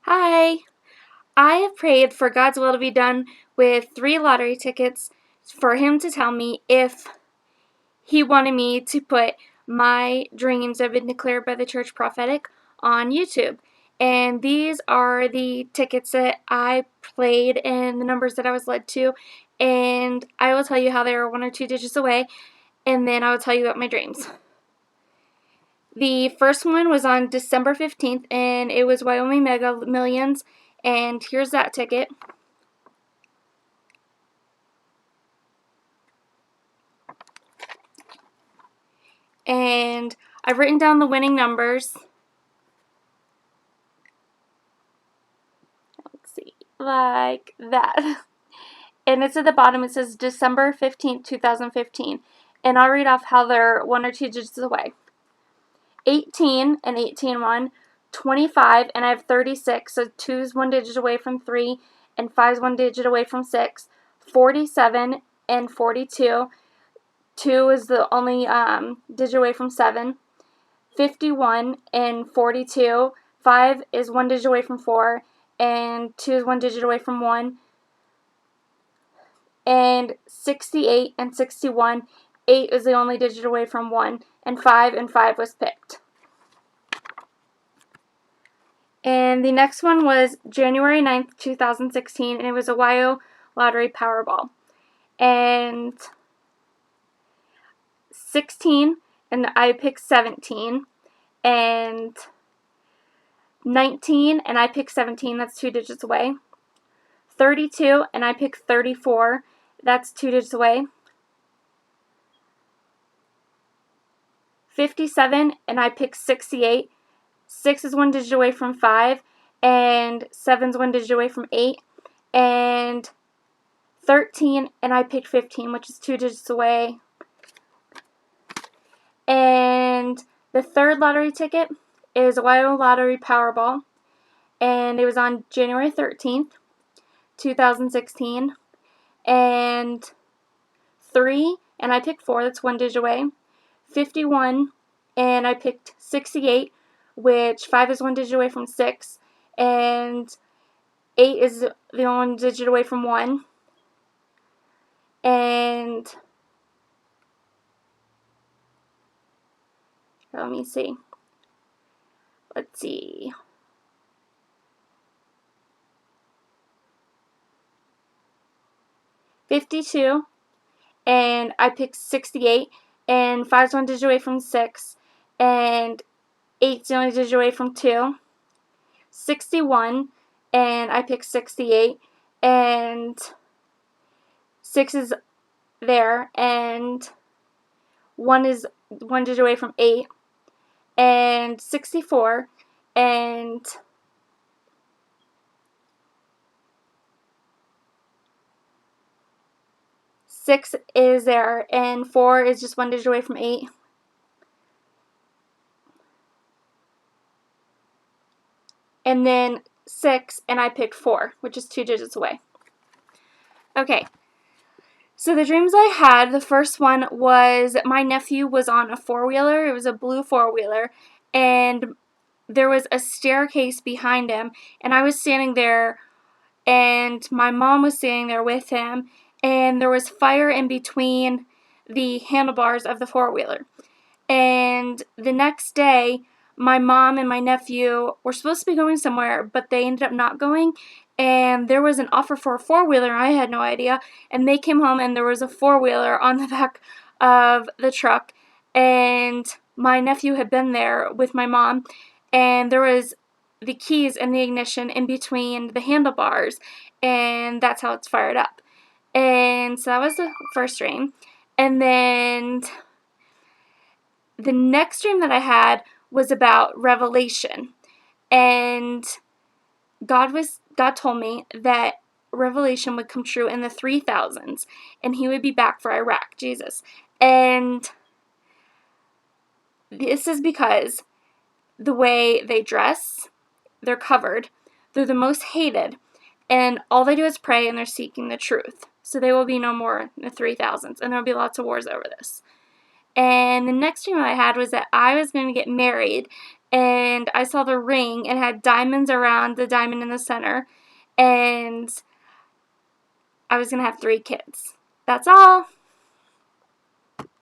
Hi, I have prayed for God's will to be done with 3 lottery tickets for Him to tell me if He wanted me to put my dreams that have been declared by the church prophetic on YouTube. And these are the tickets that I played and the numbers that I was led to. And I will tell you how they are 1 or 2 digits away, and then I will tell you about my dreams. The first one was on December 15th, and it was Wyoming Mega Millions. And here's that ticket. And I've written down the winning numbers. Let's see, like that. And it's at the bottom. It says December 15th, 2015. And I'll read off how they're 1 or 2 digits away. 18 and 18 won. 25 and I have 36, so 2 is 1 digit away from 3, and 5 is 1 digit away from 6. 47 and 42. 2 is the only digit away from 7. 51 and 42. 5 is 1 digit away from 4, and 2 is 1 digit away from 1. And 68 and 61. 8 is the only digit away from 1, and 5 was picked. And the next one was January 9th, 2016, and it was a YO Lottery Powerball. And 16, and I picked 17, and 19, and I picked 17, that's 2 digits away. 32, and I picked 34, that's 2 digits away. 57, and I picked 68. 6 is 1 digit away from 5, and 7 is 1 digit away from 8. And 13, and I picked 15, which is 2 digits away. And the third lottery ticket is a YO Lottery Powerball, and it was on January 13th, 2016. And 3, and I picked 4, that's 1 digit away. 51, and I picked 68, which 5 is 1 digit away from 6, and 8 is the only digit away from 1. And let me see. Let's see. $52, and I picked 68, and 5 is 1 digit away from 6, and 8 is the only digit away from 2. 61, and I picked 68, and 6 is there, and 1 is 1 digit away from 8, and 64, and 6 is there, and 4 is just 1 digit away from 8. And then 6, and I picked 4, which is 2 digits away. Okay, so the dreams I had, the first one was my nephew was on a 4-wheeler. It was a blue 4-wheeler, and there was a staircase behind him, and I was standing there, and my mom was standing there with him, and there was fire in between the handlebars of the 4-wheeler. And the next day, my mom and my nephew were supposed to be going somewhere, but they ended up not going, and there was an offer for a 4-wheeler, and I had no idea, and they came home, and there was a 4-wheeler on the back of the truck, and my nephew had been there with my mom, and there was the keys and the ignition in between the handlebars, and that's how it's fired up. And so that was the first dream. And then the next dream that I had was about Revelation. And God told me that Revelation would come true in the 3000s, and he would be back for Iraq, Jesus. And this is because the way they dress, they're covered, they're the most hated, and all they do is pray, and they're seeking the truth. So they will be no more in the 3000s, and there will be lots of wars over this. And the next dream I had was that I was going to get married, and I saw the ring and had diamonds around the diamond in the center, and I was going to have 3 kids. That's all.